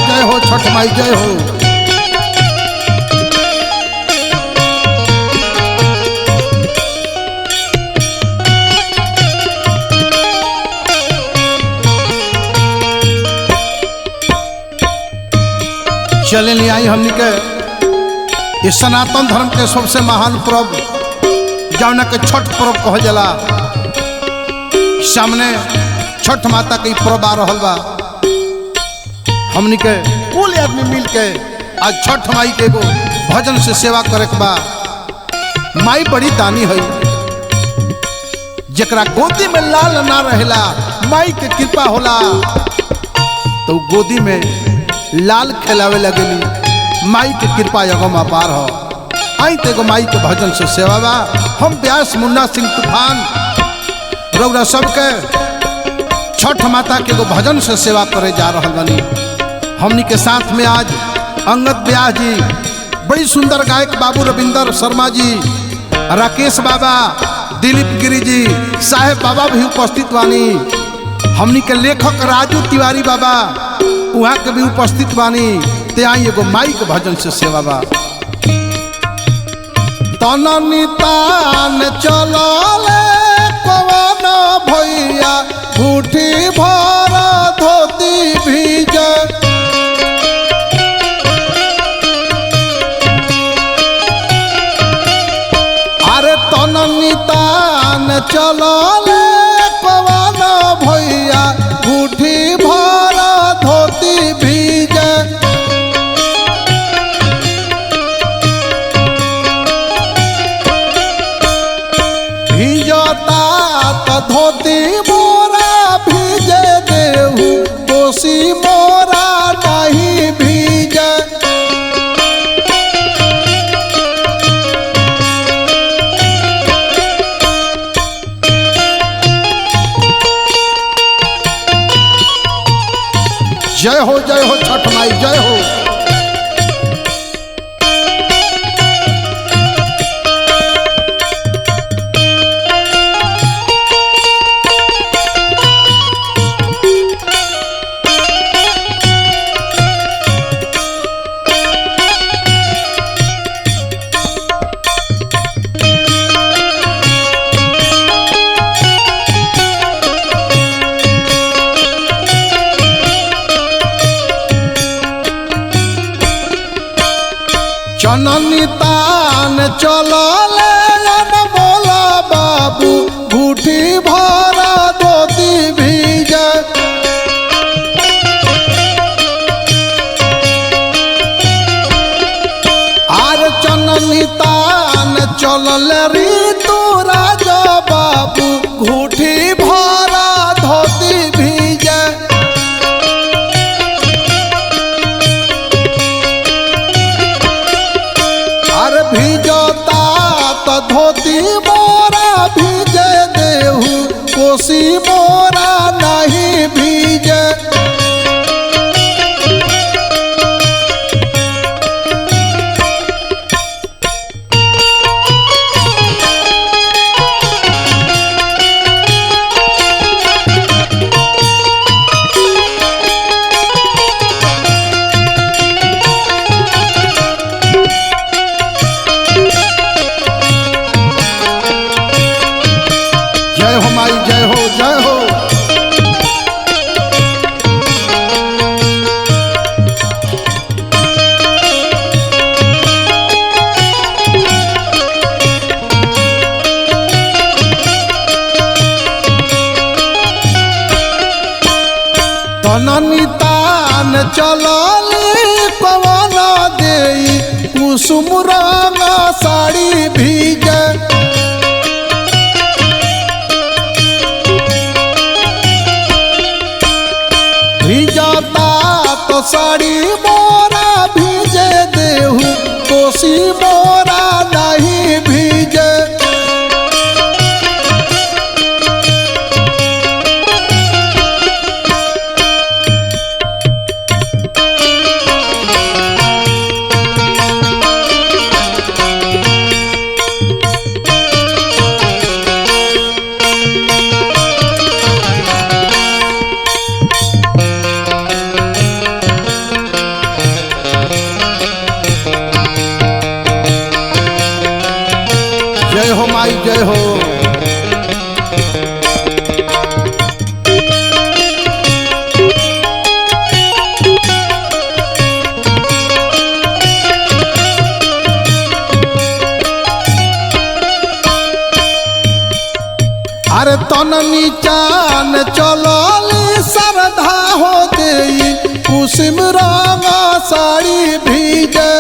जय हो छठ माई जय हो। चले ले आई हमने के इस सनातन धर्म के सबसे महान पर्व जौना के छठ पर्व कह जाला। सामने छठ माता के पर्व आ रहल बा। हमने के कुल आदमी मिल के आज छठ माई के एगो भजन से सेवा करे के बा। माई बड़ी दानी है, जकरा गोदी में लाल ना रहेला माई के कृपा होला तो गोदी में लाल खिलावे लगेली। माई के कृपा एगो अपार हो। आई तो एगो माई के भजन से सेवा बा। हम व्यास मुन्ना सिंह तूफान रउरा सबके छठ माता के एगो भजन से सेवा करे जा रहल बानी। हमनी के साथ में आज अंगद व्यास जी, बड़ी सुंदर गायक बाबू रविंदर शर्मा जी, राकेश बाबा, दिलीप गिरी जी, साहेब बाबा भी उपस्थित बानी। हमनी के लेखक राजू तिवारी बाबा वहाँ के भी उपस्थित बानी। ते आई एगो माई के भजन से सेवा बा। तननी तान चलले कवन भैया मुट्ठी भर धोती भीज। अरे तननी तान चलले कवन भैया मुट्ठी भर धोती भीज। भीजता तो धोती मोरा भीजे देहू, कोसी मोरा नहीं भीज। जय हो छठ माई जय हो। जननी तान चलले अनमोला बाबू मुट्ठी भर धोती भीज। आर जननी तान चलले ऋतु राजा बाबू मुट्ठी भर धोती भीज। भीजता तो धोती मोरा भीजे देहू, कोसी मोरा नहीं भीजे। जय हो माई जय हो जय हो। तननी तान चलली पवन देई, कुसुम रंग साड़ी भीज। भीजता तो साड़ी मोरा भीजे देहू, कोसी मोरा नहीं भीजे। जय हो माई जय हो। अरे तननी चान चलली श्रद्धा हो देई कुसुम रंग साड़ी भीजे।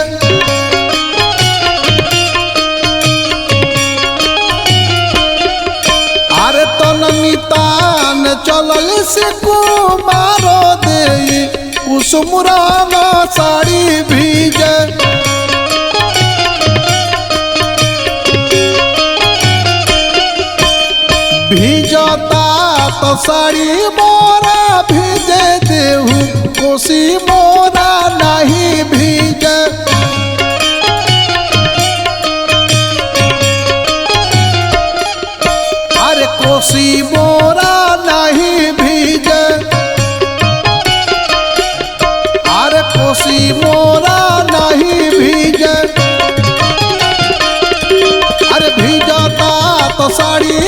अरे तननी तान चलली से कुमार देई कुसुम रंग साड़ी भीजे। भीजता तो साड़ी मोरा भीजे देहू कोसी मोरा नहीं भीजे। अरे कोसी मोरा नहीं भीजे। अरे कोसी मोरा नहीं भीजे। अरे भीजता तो साड़ी